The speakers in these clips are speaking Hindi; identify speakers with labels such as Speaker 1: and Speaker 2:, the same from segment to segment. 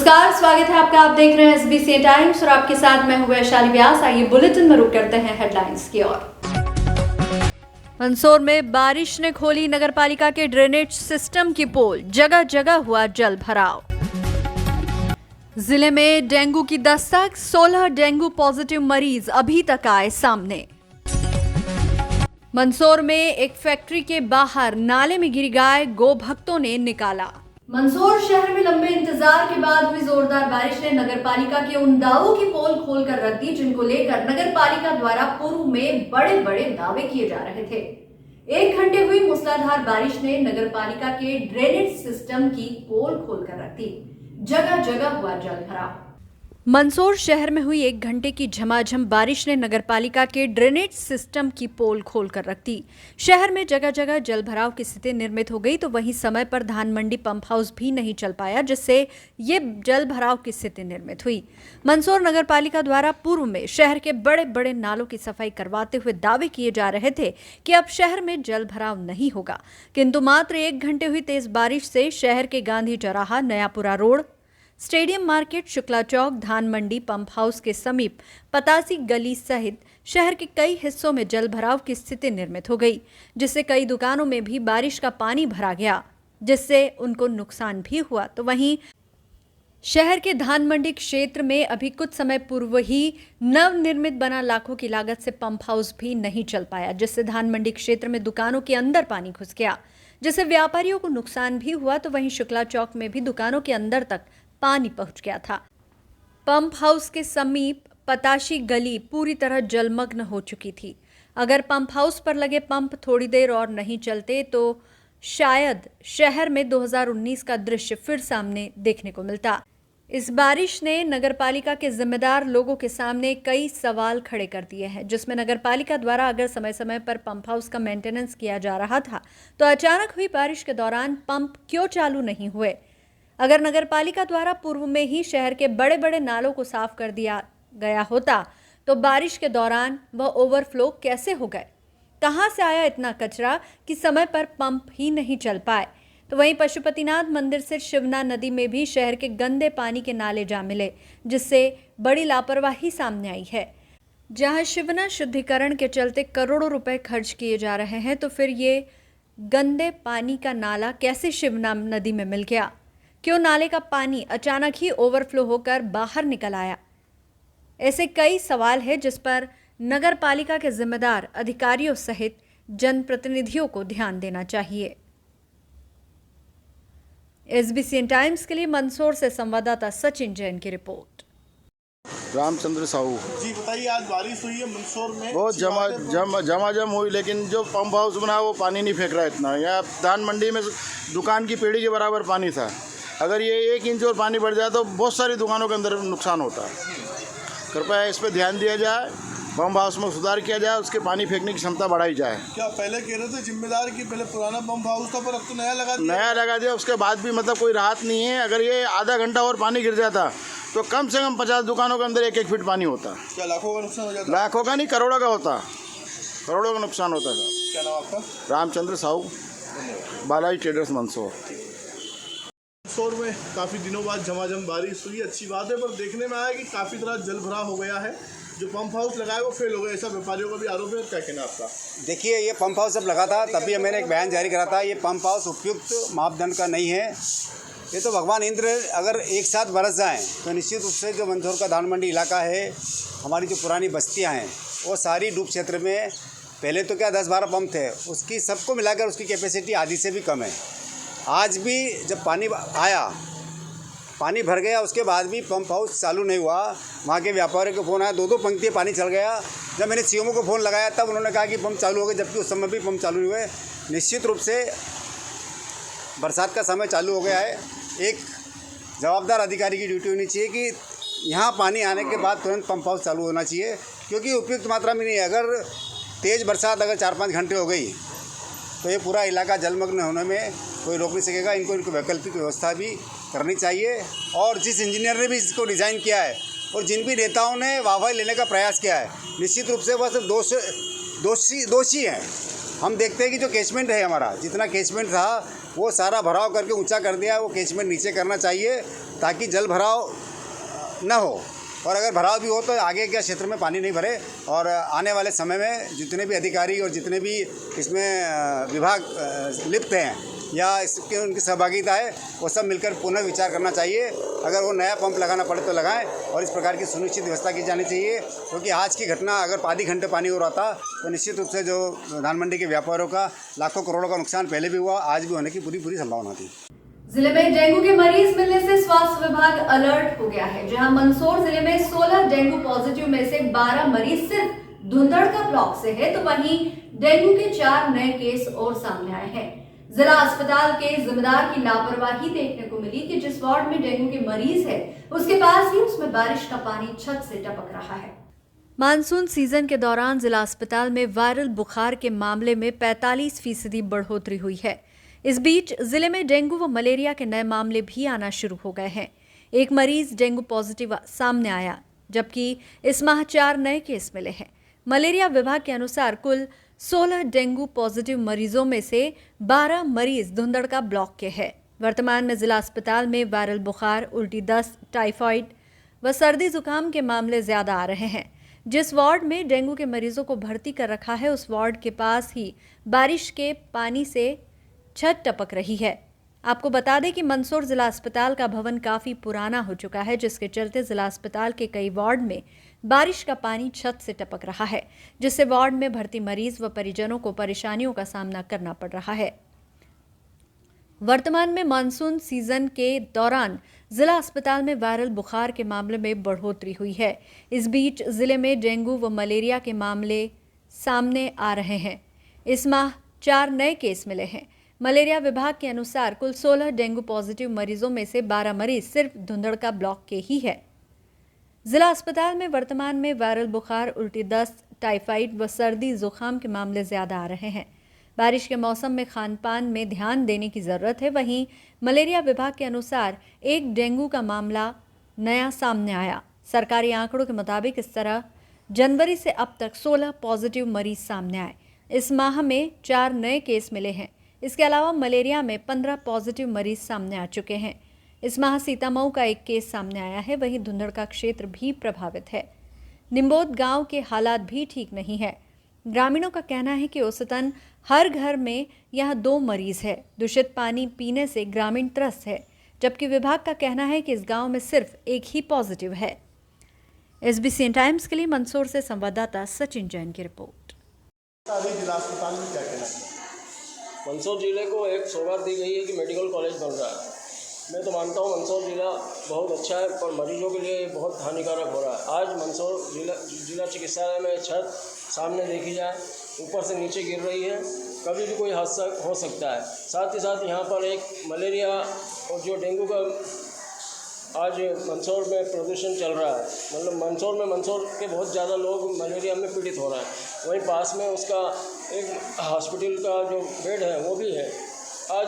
Speaker 1: नमस्कार, स्वागत है आपका। आप देख रहे हैं SBC टाइम्स और आपके साथ मैं हूं वैशाली व्यास। आइए बुलेटिन में रुक करते हैं हेडलाइंस की ओर। मंदसौर में बारिश ने खोली नगरपालिका के ड्रेनेज सिस्टम की पोल, जगह जगह हुआ जल भराव। जिले में डेंगू की दस्तक, 16 डेंगू पॉजिटिव मरीज अभी तक आए सामने। मंदसौर में एक फैक्ट्री के बाहर नाले में गिरी गाय गो भक्तों ने निकाला। मंदसौर शहर में लंबे इंतजार के बाद हुई जोरदार बारिश ने नगरपालिका के उन दावों की पोल खोलकर रख दी जिनको लेकर नगरपालिका द्वारा पूर्व में बड़े बड़े दावे किए जा रहे थे। 1 घंटे हुई मूसलाधार बारिश ने नगरपालिका के ड्रेनेज सिस्टम की पोल खोलकर रख दी, जगह जगह हुआ जल भराव। मंदसौर शहर में हुई 1 घंटे की झमाझम बारिश ने नगरपालिका के ड्रेनेज सिस्टम की पोल खोलकर रख दी। शहर में जगह जगह जल भराव की स्थिति निर्मित हो गई, तो वहीं समय पर धान मंडी पंप हाउस भी नहीं चल पाया, जिससे ये जल भराव की स्थिति निर्मित हुई। मंदसौर नगरपालिका द्वारा पूर्व में शहर के बड़े बड़े नालों की सफाई करवाते हुए दावे किए जा रहे थे कि अब शहर में जल भराव नहीं होगा, किंतु मात्र 1 घंटे हुई तेज बारिश से शहर के गांधी चौराहा, Nayapura road, stadium market, Shukla चौक, धान मंडी पंप हाउस के समीप पतासी गली सहित शहर के कई हिस्सों में जल भराव की स्थिति निर्मित हो गई, जिससे कई दुकानों में भी बारिश का पानी भरा गया, जिससे उनको नुकसान भी हुआ। तो वहीं शहर के धान मंडी क्षेत्र में अभी कुछ समय पूर्व ही नवनिर्मित बना लाखों की लागत से पंप हाउस भी नहीं चल पाया, जिससे धान मंडी क्षेत्र में दुकानों के अंदर पानी घुस गया, जिससे व्यापारियों को नुकसान भी हुआ। तो वहीं शुक्ला चौक में भी दुकानों के अंदर तक पानी पहुंच गया था। पंप हाउस के समीप पताशी गली पूरी तरह जलमग्न हो चुकी थी। अगर पंप हाउस पर लगे पंप थोड़ी देर और नहीं चलते तो शायद शहर में 2019 का दृश्य फिर सामने देखने को मिलता। इस बारिश ने नगरपालिका के जिम्मेदार लोगों के सामने कई सवाल खड़े कर दिए हैं, जिसमें नगरपालिका द्वारा अगर समय समय पर पंप हाउस का मेंटेनेंस किया जा रहा था तो अचानक हुई बारिश के दौरान पंप क्यों चालू नहीं हुए। अगर नगरपालिका द्वारा पूर्व में ही शहर के बड़े बड़े नालों को साफ कर दिया गया होता तो बारिश के दौरान वह ओवरफ्लो कैसे हो गए, कहां से आया इतना कचरा कि समय पर पंप ही नहीं चल पाए। तो वहीं पशुपतिनाथ मंदिर से शिवना नदी में भी शहर के गंदे पानी के नाले जा मिले, जिससे बड़ी लापरवाही सामने आई है। जहां शिवना शुद्धिकरण के चलते करोड़ों रुपए खर्च किए जा रहे हैं, तो फिर ये गंदे पानी का नाला कैसे शिवना नदी में मिल गया? क्यों नाले का पानी अचानक ही ओवरफ्लो होकर बाहर निकल आया? ऐसे कई सवाल हैं जिस पर नगर पालिका के जिम्मेदार अधिकारियों सहित जनप्रतिनिधियों को ध्यान देना चाहिए। SBC टाइम्स के लिए मंदसौर से संवाददाता सचिन जैन की रिपोर्ट।
Speaker 2: रामचंद्र साहू
Speaker 3: जी बताइए, आज बारिश हुई है मंदसौर में,
Speaker 2: बहुत जमाजम हुई, लेकिन जो पंप हाउस बना वो पानी नहीं फेंक रहा इतना। यहाँ धान मंडी में दुकान की पेड़ी के बराबर पानी था। अगर ये 1 इंच और पानी बढ़ जाए तो बहुत सारी दुकानों के अंदर नुकसान होता है। कृपया इस पर ध्यान दिया जाए, पंप हाउस में सुधार किया जाए, उसके पानी फेंकने की क्षमता बढ़ाई जाए।
Speaker 3: क्या पहले कह रहे थे जिम्मेदार कि पहले पुराना पंप हाउस था, पर अब तो नया लगा दिया, उसके बाद भी मतलब कोई राहत नहीं है। अगर ये आधा घंटा और पानी गिर जाता तो कम से कम 50 दुकानों के अंदर 1-1 फीट पानी होता। क्या लाखों का नुकसान हो जाता?
Speaker 2: लाखों का नहीं, करोड़ों का होता, करोड़ों का नुकसान होता था।
Speaker 3: क्या नाम आपका?
Speaker 2: रामचंद्र साहू, बालाजी ट्रेडर्स, मंदसौर।
Speaker 3: मंदसौर में काफ़ी दिनों बाद झमाझम बारिश हुई, अच्छी बात है, पर देखने में आया कि काफ़ी तरह जल भराव हो गया है। जो पंप हाउस लगाए वो फेल हो गए, ऐसा व्यापारियों का भी आरोप है। क्या कहना आपका?
Speaker 4: देखिए, ये पंप हाउस जब लगा था तभी मैंने एक बयान जारी करा था, ये पंप हाउस उपयुक्त मापदंड का नहीं है। ये तो भगवान इंद्र अगर एक साथ बरस जाएं तो निश्चित रूप से जो मंदसौर का धान मंडी इलाका है, हमारी जो पुरानी बस्तियां हैं, वो सारी डूब क्षेत्र में पहले तो क्या 10-12 पंप थे, उसकी सबको मिलाकर उसकी कैपेसिटी आधी से भी कम है। आज भी जब पानी आया, पानी भर गया, उसके बाद भी पंप हाउस चालू नहीं हुआ। वहाँ के व्यापारियों को फ़ोन आया, 2-2 पंक्तियाँ पानी चल गया। जब मैंने CMO को फ़ोन लगाया तब उन्होंने कहा कि पंप चालू हो गए, जबकि उस समय भी पंप चालू नहीं हुए। निश्चित रूप से बरसात का समय चालू हो गया है। एक जवाबदार अधिकारी की ड्यूटी होनी चाहिए कि यहाँ पानी आने के बाद तुरंत पंप हाउस चालू होना चाहिए, क्योंकि उपयुक्त मात्रा में नहीं है। अगर तेज़ बरसात अगर 4-5 घंटे हो गई तो ये पूरा इलाका जलमग्न होने में कोई रोक नहीं सकेगा। इनको वैकल्पिक व्यवस्था भी करनी चाहिए। और जिस इंजीनियर ने भी इसको डिज़ाइन किया है और जिन भी नेताओं ने वाहवाही लेने का प्रयास किया है, निश्चित रूप से वह सिर्फ दोषी हैं। हम देखते हैं कि जो कैचमेंट है हमारा, जितना कैचमेंट था वो सारा भराव करके ऊंचा कर दिया, वो कैचमेंट नीचे करना चाहिए ताकि जल भराव न हो, और अगर भराव भी हो तो आगे के क्षेत्र में पानी नहीं भरे, और आने वाले समय में जितने भी अधिकारी और जितने भी इसमें विभाग लिप्त हैं या इसके उनकी सहभागिता है, वो सब मिलकर पुनः विचार करना चाहिए। अगर वो नया पंप लगाना पड़े तो लगाएं, और इस प्रकार की सुनिश्चित व्यवस्था की जानी चाहिए, क्योंकि आज की घटना अगर आधी घंटे पानी हो रहा था तो निश्चित रूप से जो धान मंडी के व्यापारियों का लाखों करोड़ों का नुकसान पहले भी हुआ, आज भी होने की पूरी संभावना थी।
Speaker 1: जिले में डेंगू के मरीज मिलने से स्वास्थ्य विभाग अलर्ट हो गया है। जहां मंदसौर जिले में 16 डेंगू पॉजिटिव में से 12 मरीज सिर्फ धुंधड़का ब्लॉक से है, तो वहीं डेंगू के 4 नए केस और सामने आए हैं। जिला अस्पताल के जिम्मेदार की लापरवाही देखने को मिली कि जिस वार्ड में डेंगू के मरीज है उसके पास ही उसमें बारिश का पानी छत से टपक रहा है। मानसून सीजन के दौरान जिला अस्पताल में वायरल बुखार के मामले में 45% बढ़ोतरी हुई है। इस बीच जिले में डेंगू व मलेरिया के नए मामले भी आना शुरू हो गए हैं। एक मरीज डेंगू पॉजिटिव सामने आया, जबकि इस माह 4 नए केस मिले हैं। मलेरिया विभाग के अनुसार कुल 16 डेंगू पॉजिटिव मरीजों में से 12 मरीज धुंधड़का ब्लॉक के हैं। वर्तमान में जिला अस्पताल में वायरल बुखार, उल्टी दस्त, टाइफाइड व सर्दी जुकाम के मामले ज्यादा आ रहे हैं। जिस वार्ड में डेंगू के मरीजों को भर्ती कर रखा है उस वार्ड के पास ही बारिश के पानी से छत टपक रही है। आपको बता दें कि मंदसौर जिला अस्पताल का भवन काफी पुराना हो चुका है, जिसके चलते जिला अस्पताल के कई वार्ड में बारिश का पानी छत से टपक रहा है, जिससे वार्ड में भर्ती मरीज व परिजनों को परेशानियों का सामना करना पड़ रहा है। वर्तमान में मानसून सीजन के दौरान जिला अस्पताल में वायरल बुखार के मामले में बढ़ोतरी हुई है। इस बीच जिले में डेंगू व मलेरिया के मामले सामने आ रहे हैं। इस माह 4 नए केस मिले हैं। मलेरिया विभाग के अनुसार कुल 16 डेंगू पॉजिटिव मरीजों में से 12 मरीज सिर्फ धुंधड़का ब्लॉक के ही है। जिला अस्पताल में वर्तमान में वायरल बुखार, उल्टी दस्त, टाइफाइड व सर्दी जुकाम के मामले ज्यादा आ रहे हैं। बारिश के मौसम में खान पान में ध्यान देने की जरूरत है। वहीं मलेरिया विभाग के अनुसार एक डेंगू का मामला नया सामने आया। सरकारी आंकड़ों के मुताबिक इस तरह जनवरी से अब तक 16 पॉजिटिव मरीज सामने आए। इस माह में 4 नए केस मिले हैं। इसके अलावा मलेरिया में 15 पॉजिटिव मरीज सामने आ चुके हैं। इस माह सीतामऊ का एक केस सामने आया है। वहीं धुंधड़का क्षेत्र भी प्रभावित है। निम्बोद गांव के हालात भी ठीक नहीं है। ग्रामीणों का कहना है कि औसतन हर घर में यहां 2 मरीज है। दूषित पानी पीने से ग्रामीण त्रस्त है, जबकि विभाग का कहना है कि इस गांव में सिर्फ एक ही पॉजिटिव है। SBCN टाइम्स के लिए मंदसौर से संवाददाता सचिन जैन की रिपोर्ट।
Speaker 5: मंदसौर जिले को एक सौगात दी गई है कि मेडिकल कॉलेज बन रहा है। मैं तो मानता हूँ मंदसौर जिला बहुत अच्छा है, पर मरीजों के लिए बहुत हानिकारक हो रहा है। आज मंदसौर जिला चिकित्सालय में छत सामने देखी जाए, ऊपर से नीचे गिर रही है, कभी भी कोई हादसा हो सकता है। साथ ही साथ यहाँ पर एक मलेरिया और जो डेंगू का आज मंदसौर में प्रदूषण चल रहा है, मतलब मंदसौर के बहुत ज़्यादा लोग मलेरिया में पीड़ित हो रहे हैं। वहीं पास में उसका एक हॉस्पिटल का जो बेड है वो भी है। आज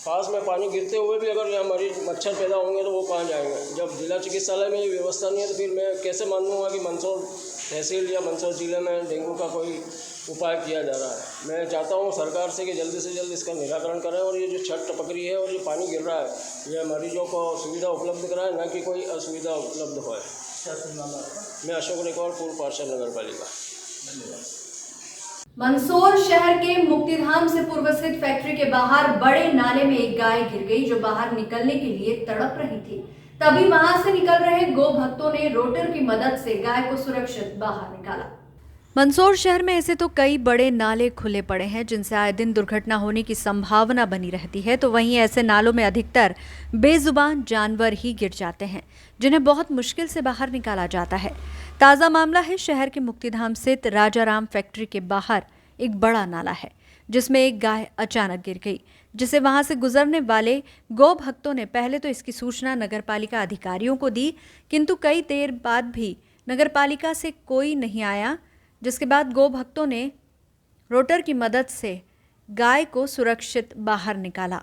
Speaker 5: पास में पानी गिरते हुए भी अगर यहाँ मरीज मच्छर पैदा होंगे तो वो कहाँ जाएंगे। जब जिला चिकित्सालय में ये व्यवस्था नहीं है तो फिर मैं कैसे मानूंगा कि मंदसौर तहसील या मंदसौर जिले में डेंगू का कोई उपाय किया जा रहा है। मैं चाहता हूँ सरकार से कि जल्दी से जल्द इसका निराकरण करें और ये जो छत टपक रही है और जो पानी गिर रहा है यह मरीजों को सुविधा उपलब्ध कराए, न कि कोई असुविधा उपलब्ध हो। मैं अशोक रेकॉर्ड, पूर्व पार्षद नगर पालिका।
Speaker 1: मंदसौर शहर के मुक्तिधाम से पूर्व स्थित फैक्ट्री के बाहर बड़े नाले में एक गाय गिर गई, जो बाहर निकलने के लिए तड़प रही थी। तभी वहां से निकल रहे गो भक्तों ने रोटर की मदद से गाय को सुरक्षित बाहर निकाला। मंदसौर शहर में ऐसे तो कई बड़े नाले खुले पड़े हैं जिनसे आए दिन दुर्घटना होने की संभावना बनी रहती है, तो वहीं ऐसे नालों में अधिकतर बेजुबान जानवर ही गिर जाते हैं, जिन्हें बहुत मुश्किल से बाहर निकाला जाता है। ताज़ा मामला है शहर के मुक्तिधाम स्थित राजाराम फैक्ट्री के बाहर एक बड़ा नाला है, जिसमें एक गाय अचानक गिर गई, जिसे वहां से गुजरने वाले गौ भक्तों ने पहले तो इसकी सूचना नगरपालिका अधिकारियों को दी, किंतु कई देर बाद भी नगरपालिका से कोई नहीं आया, जिसके बाद गौ भक्तों ने रोटर की मदद से गाय को सुरक्षित बाहर निकाला।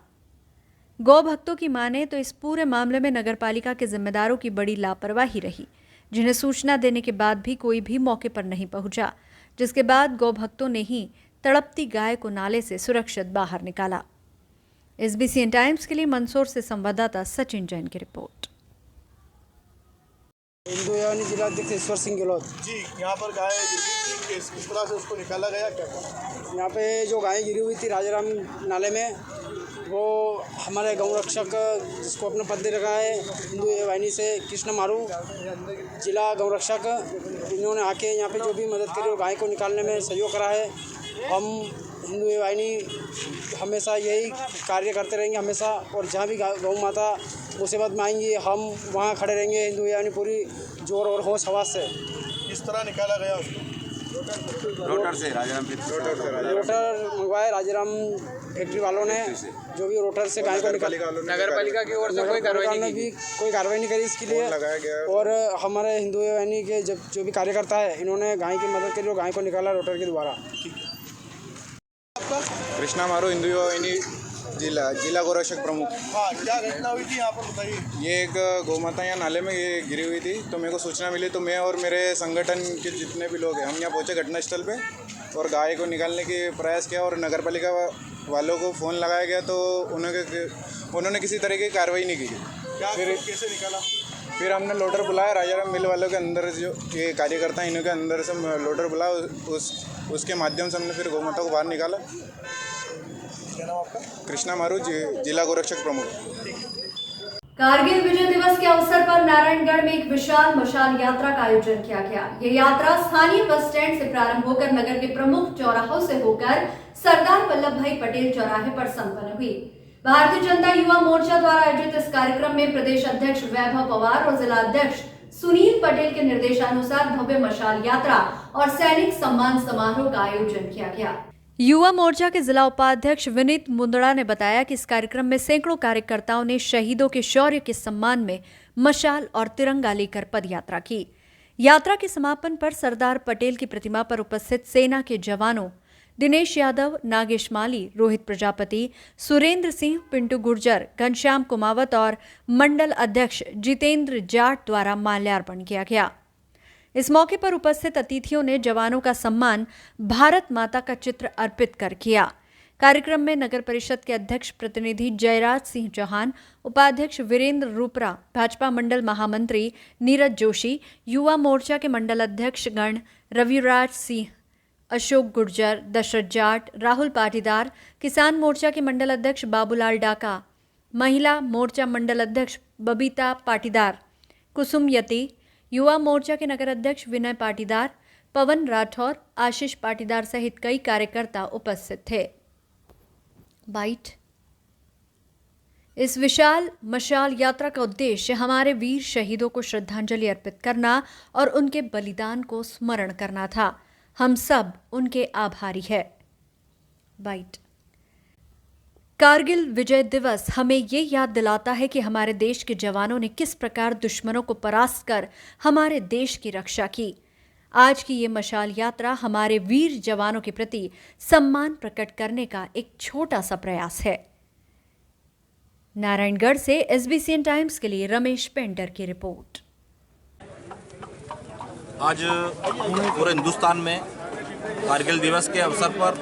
Speaker 1: गौ भक्तों की माने तो इस पूरे मामले में नगरपालिका के जिम्मेदारों की बड़ी लापरवाही रही, जिन्हें सूचना देने के बाद भी कोई भी मौके पर नहीं पहुंचा, जिसके बाद गौ भक्तों ने ही तड़पती गाय को नाले से सुरक्षित बाहर निकाला। SBCN टाइम्स के लिए मंदसौर से संवाददाता सचिन जैन की रिपोर्ट।
Speaker 6: हिंदू एवं जिला अध्यक्ष ईश्वर सिंह गहलोत
Speaker 3: जी, यहाँ पर गाय गिरी थी, किस तरह से उसको निकाला गया, क्या कहा?
Speaker 6: यहाँ पे जो गाय गिरी हुई थी राजाराम नाले में, वो हमारे गौ रक्षक जिसको अपना पद दे रखा है हिंदू वाहिनी से कृष्ण मारू जिला गौ रक्षक, इन्होंने आके यहाँ पे जो भी मदद करी और गाय को निकालने में सहयोग करा है। हम हिंदू वाहिनी हमेशा यही कार्य करते रहेंगे हमेशा, और जहाँ भी गौ माता मुसीबत में आएंगी हम वहाँ खड़े रहेंगे हिंदू वाहिनी पूरी जोर और होश हवास से।
Speaker 3: किस तरह निकाला गया उसको?
Speaker 4: रोटर से राजाराम
Speaker 6: रोटर मंगवाए राजाराम फैक्ट्री वालों ने, जो भी रोटर से गाय को निकाला।
Speaker 7: नगर पालिका की ओर से कोई कार्रवाई
Speaker 6: नहीं करी इसके लिए, और हमारे हिंदू वाहिनी के जो भी कार्यकर्ता है इन्होंने गाय की मदद करी और गाय को निकाला रोटर के द्वारा।
Speaker 8: कृष्णा मारू हिंदू वाहिनी जिला गोरक्षक प्रमुख।
Speaker 3: हाँ, क्या घटना हुई थी यहाँ पर बताइए।
Speaker 8: ये एक गौ माता यहाँ नाले में ये गिरी हुई थी, तो मेरे को सूचना मिली, तो मैं और मेरे संगठन के जितने भी लोग हैं हम यहाँ पहुँचे घटनास्थल पे और गाय को निकालने की प्रयास किया, और नगर पालिका वालों को फ़ोन लगाया गया तो उन्होंने किसी तरह की कार्रवाई नहीं की।
Speaker 3: फिर कैसे निकाला?
Speaker 8: फिर हमने लोडर बुलाया, राजाराम मिल वालों के अंदर जो ये कार्यकर्ता हैं इन्हों के अंदर से लोडर बुलाया, उसके माध्यम से हमने फिर गौ माता को बाहर निकाला।
Speaker 3: क्या नाम आपका?
Speaker 8: कृष्णा मारू जिला गोरक्षक प्रमुख।
Speaker 1: कारगिल विजय दिवस के अवसर पर नारायणगढ़ में एक विशाल मशाल यात्रा का आयोजन किया गया। ये यात्रा स्थानीय बस स्टैंड से प्रारंभ होकर नगर के प्रमुख चौराहों से होकर सरदार वल्लभ भाई पटेल चौराहे पर संपन्न हुई। भारतीय जनता युवा मोर्चा द्वारा आयोजित इस कार्यक्रम में प्रदेश अध्यक्ष वैभव पवार और जिला अध्यक्ष सुनील पटेल के निर्देशानुसार भव्य मशाल यात्रा और सैनिक सम्मान समारोह का आयोजन किया गया। युवा मोर्चा के जिला उपाध्यक्ष विनीत मुंदड़ा ने बताया कि इस कार्यक्रम में सैकड़ों कार्यकर्ताओं ने शहीदों के शौर्य के सम्मान में मशाल और तिरंगा लेकर पदयात्रा की। यात्रा के समापन पर सरदार पटेल की प्रतिमा पर उपस्थित सेना के जवानों दिनेश यादव, नागेश माली, रोहित प्रजापति, सुरेंद्र सिंह, पिंटू गुर्जर, घनश्याम कुमावत और मंडल अध्यक्ष जितेंद्र जाट द्वारा माल्यार्पण किया गया। इस मौके पर उपस्थित अतिथियों ने जवानों का सम्मान भारत माता का चित्र अर्पित कर किया। कार्यक्रम में नगर परिषद के अध्यक्ष प्रतिनिधि जयराज सिंह चौहान, उपाध्यक्ष वीरेंद्र रूपरा, भाजपा मंडल महामंत्री नीरज जोशी, युवा मोर्चा के मंडल अध्यक्ष गण रविराज सिंह, अशोक गुर्जर, दशरथ जाट, राहुल पाटीदार, किसान मोर्चा के मंडल अध्यक्ष बाबूलाल डाका, महिला मोर्चा मंडल अध्यक्ष बबीता पाटीदार, कुसुम यती, युवा मोर्चा के नगर अध्यक्ष विनय पाटीदार, पवन राठौर, आशीष पाटीदार सहित कई कार्यकर्ता उपस्थित थे। बाइट। इस विशाल मशाल यात्रा का उद्देश्य हमारे वीर शहीदों को श्रद्धांजलि अर्पित करना और उनके बलिदान को स्मरण करना था। हम सब उनके आभारी है। बाइट। कारगिल विजय दिवस हमें ये याद दिलाता है कि हमारे देश के जवानों ने किस प्रकार दुश्मनों को परास्त कर हमारे देश की रक्षा की। आज की ये मशाल यात्रा हमारे वीर जवानों के प्रति सम्मान प्रकट करने का एक छोटा सा प्रयास है। नारायणगढ़ से SBCN टाइम्स के लिए रमेश पेंटर की रिपोर्ट।
Speaker 9: आज पूरे हिंदुस्तान में कारगिल दिवस के अवसर पर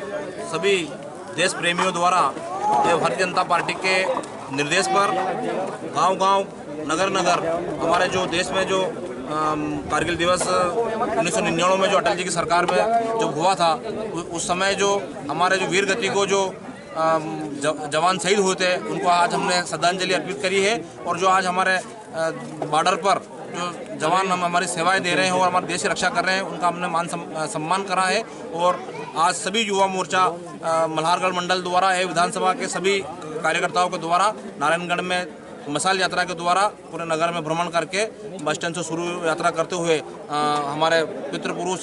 Speaker 9: सभी देश प्रेमियों द्वारा भारतीय जनता पार्टी के निर्देश पर गांव-गांव, नगर-नगर हमारे जो देश में जो कारगिल दिवस 1999 में जो अटल जी की सरकार में जब हुआ था, उस समय जो हमारे जो वीर गति को जो जवान शहीद हुए थे उनको आज हमने श्रद्धांजलि अर्पित करी है। और जो आज हमारे बॉर्डर पर जो जवान हमारी सेवाएं दे रहे हैं और हमारे देश की रक्षा कर रहे हैं उनका हमने मान सम्मान करा है। और आज सभी युवा मोर्चा मल्हारगढ़ मंडल द्वारा है, विधानसभा के सभी कार्यकर्ताओं के द्वारा नारायणगढ़ में मशाल यात्रा के द्वारा पूरे नगर में भ्रमण करके बस स्टैंड से शुरू यात्रा करते हुए हमारे पितृपुरुष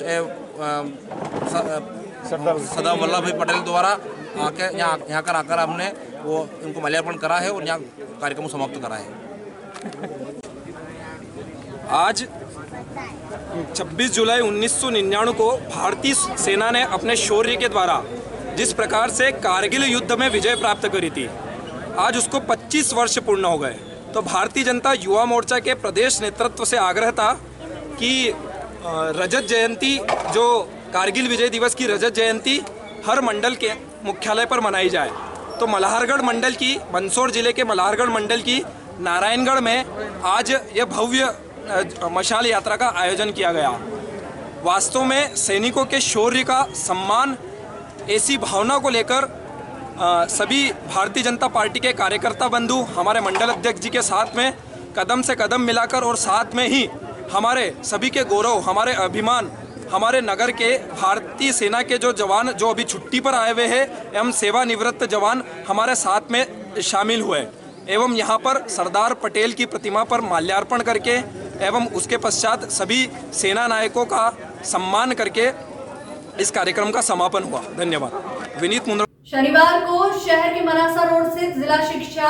Speaker 9: सरदार वल्लभ भाई पटेल द्वारा आके यहाँ कर आकर हमने वो उनको माल्यार्पण करा है और यहाँ कार्यक्रम समाप्त करा है।
Speaker 10: आज 26 जुलाई 1999 को भारतीय सेना ने अपने शौर्य के द्वारा जिस प्रकार से कारगिल युद्ध में विजय प्राप्त करी थी, आज उसको 25 वर्ष पूर्ण हो गए। तो भारतीय जनता युवा मोर्चा के प्रदेश नेतृत्व से आग्रह था कि रजत जयंती, जो कारगिल विजय दिवस की रजत जयंती हर मंडल के मुख्यालय पर मनाई जाए। तो मंदसौर जिले के मल्हारगढ़ मंडल की नारायणगढ़ में आज यह भव्य मशाल यात्रा का आयोजन किया गया। वास्तव में सैनिकों के शौर्य का सम्मान, ऐसी भावना को लेकर सभी भारतीय जनता पार्टी के कार्यकर्ता बंधु हमारे मंडल अध्यक्ष जी के साथ में कदम से कदम मिलाकर और साथ में ही हमारे सभी के गौरव, हमारे अभिमान, हमारे नगर के भारतीय सेना के जो जवान जो अभी छुट्टी पर आए हुए हैं एवं सेवानिवृत्त जवान हमारे साथ में शामिल हुए एवं यहाँ पर सरदार पटेल की प्रतिमा पर माल्यार्पण करके एवं उसके पश्चात सभी सेना नायकों का सम्मान करके इस कार्यक्रम का समापन हुआ। धन्यवाद। विनीत मुंद्रा।
Speaker 1: शनिवार को शहर के मनासा रोड स्थित जिला शिक्षा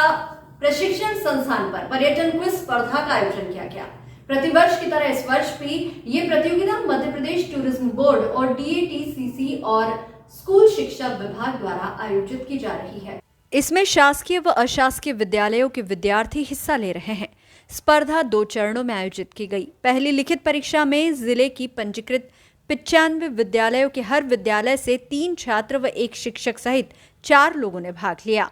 Speaker 1: प्रशिक्षण संस्थान पर पर्यटन क्विज स्पर्धा का आयोजन किया गया। प्रतिवर्ष की तरह इस वर्ष भी ये प्रतियोगिता मध्य प्रदेश टूरिज्म बोर्ड और DATCC और स्कूल शिक्षा विभाग द्वारा आयोजित की जा रही है। इसमें शासकीय व अशासकीय विद्यालयों के विद्यार्थी हिस्सा ले रहे हैं। स्पर्धा 2 चरणों में आयोजित की गई। पहली लिखित परीक्षा में जिले की पंजीकृत 95 विद्यालयों के हर विद्यालय से 3 छात्र व 1 शिक्षक सहित 4 लोगों ने भाग लिया।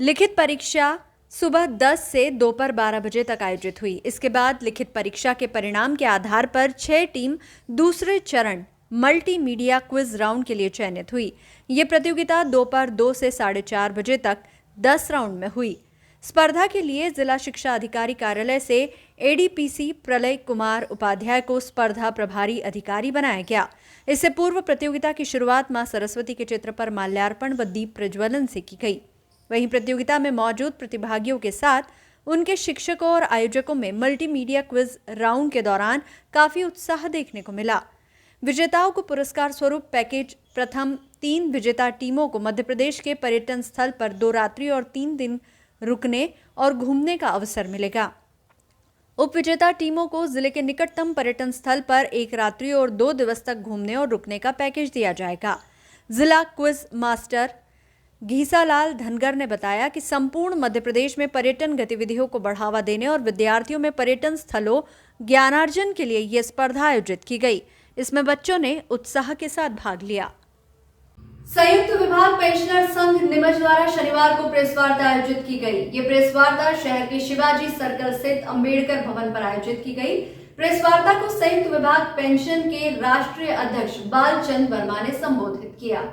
Speaker 1: लिखित परीक्षा सुबह 10 से दोपहर 12 बजे तक आयोजित हुई। इसके बाद लिखित परीक्षा के परिणाम के आधार पर 6 टीम दूसरे चरण मल्टीमीडिया क्विज राउंड के लिए चयनित हुई। ये प्रतियोगिता दोपहर 2 से 4:30 बजे तक 10 राउंड में हुई। स्पर्धा के लिए जिला शिक्षा अधिकारी कार्यालय से ADPC प्रलय कुमार उपाध्याय को स्पर्धा प्रभारी अधिकारी बनाया गया। इससे पूर्व प्रतियोगिता की शुरुआत मां सरस्वती के चित्र पर माल्यार्पण व दीप प्रज्वलन से की गई। वहीं प्रतियोगिता में मौजूद प्रतिभागियों के साथ उनके शिक्षकों और आयोजकों में मल्टीमीडिया क्विज राउंड के दौरान काफी उत्साह देखने को मिला। विजेताओं को पुरस्कार स्वरूप पैकेज प्रथम 3 विजेता टीमों को मध्य प्रदेश के पर्यटन स्थल पर 2 रात्रि और 3 दिन रुकने और घूमने का अवसर मिलेगा। उप विजेता टीमों को जिले के निकटतम पर्यटन स्थल पर 1 रात्रि और 2 दिवस तक घूमने और रुकने का पैकेज दिया जाएगा। जिला क्विज मास्टर घीसालाल धनगर ने बताया कि संपूर्ण मध्य प्रदेश में पर्यटन गतिविधियों को बढ़ावा देने और विद्यार्थियों में पर्यटन स्थलों ज्ञानार्जन के लिए यह स्पर्धा आयोजित की गई। इसमें बच्चों ने उत्साह के साथ भाग लिया। संयुक्त विभाग पेंशनर संघ निमच द्वारा शनिवार को प्रेस वार्ता आयोजित की गई। ये प्रेस वार्ता शहर के शिवाजी सर्कल स्थित अंबेडकर भवन पर आयोजित की गई। प्रेस वार्ता को संयुक्त विभाग पेंशन के राष्ट्रीय अध्यक्ष बालचंद वर्मा ने संबोधित किया।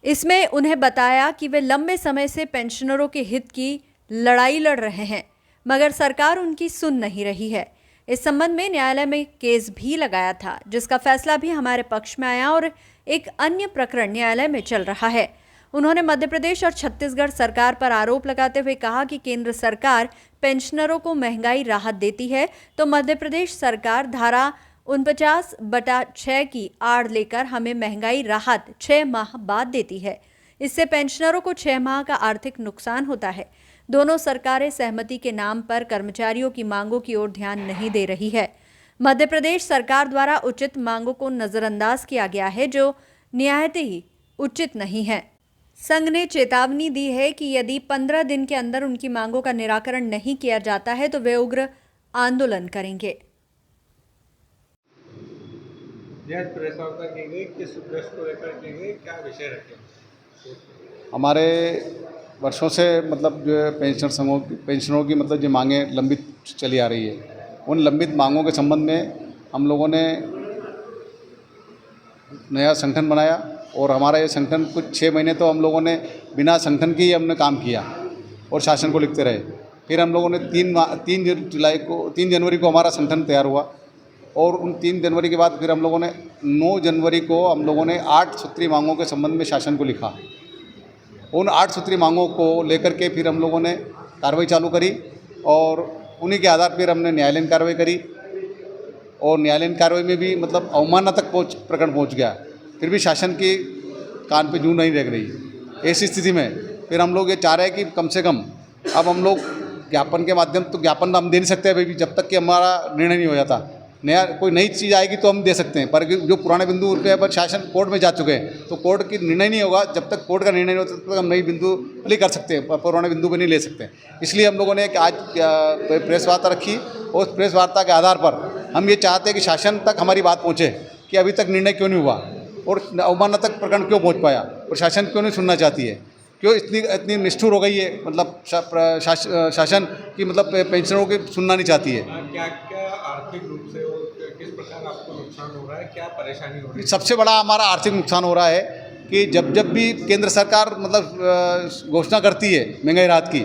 Speaker 1: इसमें उन्हें बताया कि वे लंबे समय से पेंशनरों के हित की लड़ाई लड़ रहे हैं, मगर सरकार उनकी सुन नहीं रही है। इस संबंध में न्यायालय में केस भी लगाया था, जिसका फैसला भी हमारे पक्ष में आया और एक अन्य प्रकरण न्यायालय में चल रहा है। उन्होंने मध्य प्रदेश और छत्तीसगढ़ सरकार पर आरोप लगाते हुए कहा कि केंद्र सरकार पेंशनरों को महंगाई राहत देती है तो मध्य प्रदेश सरकार धारा 49/6 की आड़ लेकर हमें महंगाई राहत 6 माह बाद देती है। इससे पेंशनरों को 6 माह का आर्थिक नुकसान होता है। दोनों सरकारें सहमति के नाम पर कर्मचारियों की मांगों की ओर ध्यान नहीं दे रही है। मध्य प्रदेश सरकार द्वारा उचित मांगों को नजरअंदाज किया गया है, जो निहायत ही उचित नहीं है। संघ ने चेतावनी दी है कि यदि 15 दिन के अंदर उनकी मांगों का निराकरण नहीं किया जाता है तो वे उग्र आंदोलन करेंगे।
Speaker 11: प्रेस वार्ता की गई, किस प्रेस को लेकर की गई, क्या विषय रखे?
Speaker 4: हमारे वर्षों से मतलब जो है पेंशनरों की मतलब जो मांगें लंबित चली आ रही है, उन लंबित मांगों के संबंध में हम लोगों ने नया संगठन बनाया और हमारा ये संगठन कुछ 6 महीने तो हम लोगों ने बिना संगठन के ही हमने काम किया और शासन को लिखते रहे। फिर हम लोगों ने 3 जनवरी को हमारा संगठन तैयार हुआ और उन 3 जनवरी के बाद फिर हम लोगों ने 9 जनवरी को हम लोगों ने 8 सूत्री मांगों के संबंध में शासन को लिखा। उन 8 सूत्री मांगों को लेकर के फिर हम लोगों ने कार्रवाई चालू करी और उन्हीं के आधार पर हमने न्यायालयीन कार्रवाई करी और न्यायालयीन कार्रवाई में भी मतलब अवमानना तक प्रकरण पहुंच गया। फिर भी शासन की कान पे जूं नहीं लग रही। ऐसी स्थिति में फिर हम लोग ये चाह रहे हैं कि कम से कम अब हम लोग ज्ञापन के माध्यम तो ज्ञापन हम दे नहीं सकते अभी भी, जब तक कि हमारा निर्णय नहीं हो जाता। नया कोई नई चीज़ आएगी तो हम दे सकते हैं, पर जो पुराने बिंदु पे पर शासन कोर्ट में जा चुके हैं तो कोर्ट की निर्णय नहीं होगा। जब तक कोर्ट का निर्णय नहीं होता तब तक हम नई बिंदु नहीं कर सकते, पुराने बिंदु पे नहीं ले सकते। इसलिए हम लोगों ने आज प्रेस वार्ता रखी और उस प्रेस वार्ता के आधार पर हम ये चाहते हैं कि शासन तक हमारी बात पहुँचे कि अभी तक निर्णय क्यों नहीं हुआ और अवमानना तक प्रकरण क्यों पहुँच पाया, प्रशासन क्यों नहीं सुनना चाहती है।
Speaker 12: क्यों इतनी इतनी निष्ठुर हो गई है, मतलब शासन की, मतलब पेंशनरों की सुनना नहीं चाहती है।
Speaker 11: क्या क्या आर्थिक रूप से और किस प्रकार आपको नुकसान हो रहा है, क्या परेशानी हो रही है?
Speaker 12: सबसे बड़ा हमारा आर्थिक नुकसान हो रहा है कि जब भी केंद्र सरकार मतलब घोषणा करती है महंगाई राहत की,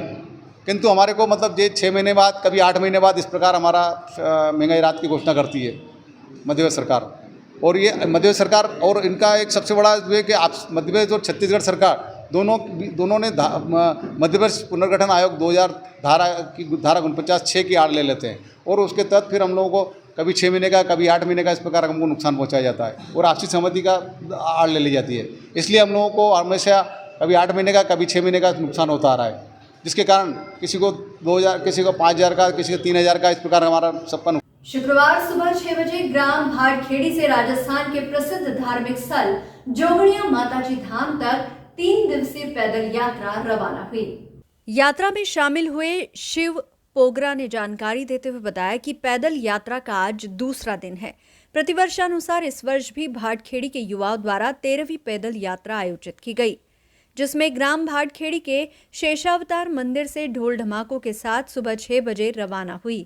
Speaker 12: किंतु हमारे को मतलब ये 6 महीने बाद, कभी 8 महीने बाद इस प्रकार हमारा महंगाई राहत की घोषणा करती है मध्य प्रदेश सरकार। और ये मध्य प्रदेश सरकार और इनका एक सबसे बड़ा है कि आप मध्य प्रदेश और छत्तीसगढ़ सरकार दोनों ने मध्य प्रदेश पुनर्गठन आयोग 2000 धारा 49(6) की आड़ ले लेते हैं, और उसके तहत फिर हम लोगों को कभी 6 महीने का, कभी 8 महीने का इस प्रकार हमको नुकसान पहुंचाया जाता है, और आपसी सहमति का आड़ ले ली जाती है। इसलिए हम लोगों को हमेशा कभी 8 महीने का, कभी 6 महीने का नुकसान होता आ रहा है, जिसके कारण किसी को 2000, किसी को 5000 का, किसी को 3000 का, इस प्रकार हमारा सबका।
Speaker 1: शुक्रवार सुबह 6 बजे ग्राम भाटखेड़ी से राजस्थान के प्रसिद्ध धार्मिक स्थल जोगणिया माताजी धाम तक 3 दिवसीय पैदल यात्रा रवाना हुई। यात्रा में शामिल हुए शिव पोगरा ने जानकारी देते हुए बताया कि पैदल यात्रा का आज दूसरा दिन है। प्रतिवर्षानुसार इस वर्ष भी भाटखेड़ी के युवाओं द्वारा 13वीं पैदल यात्रा आयोजित की गई, जिसमें ग्राम भाटखेड़ी के शेषावतार मंदिर से ढोल ढमाकों के साथ सुबह 6 बजे रवाना हुई,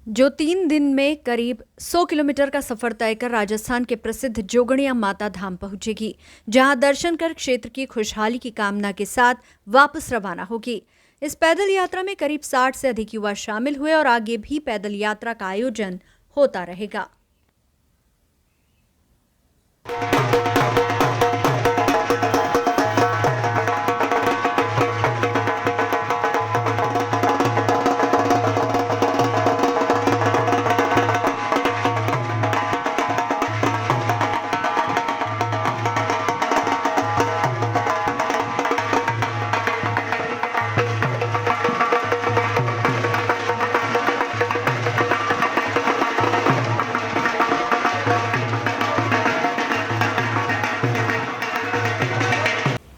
Speaker 1: जो 3 दिन में करीब 100 किलोमीटर का सफर तय कर राजस्थान के प्रसिद्ध जोगणिया माता धाम पहुंचेगी, जहां दर्शन कर क्षेत्र की खुशहाली की कामना के साथ वापस रवाना होगी। इस पैदल यात्रा में करीब 60 से अधिक युवा शामिल हुए और आगे भी पैदल यात्रा का आयोजन होता रहेगा।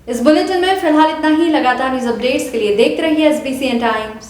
Speaker 1: इस बुलेटिन में फिलहाल इतना ही। लगातार न्यूज अपडेट्स के लिए देखते रहिए SBCN टाइम्स।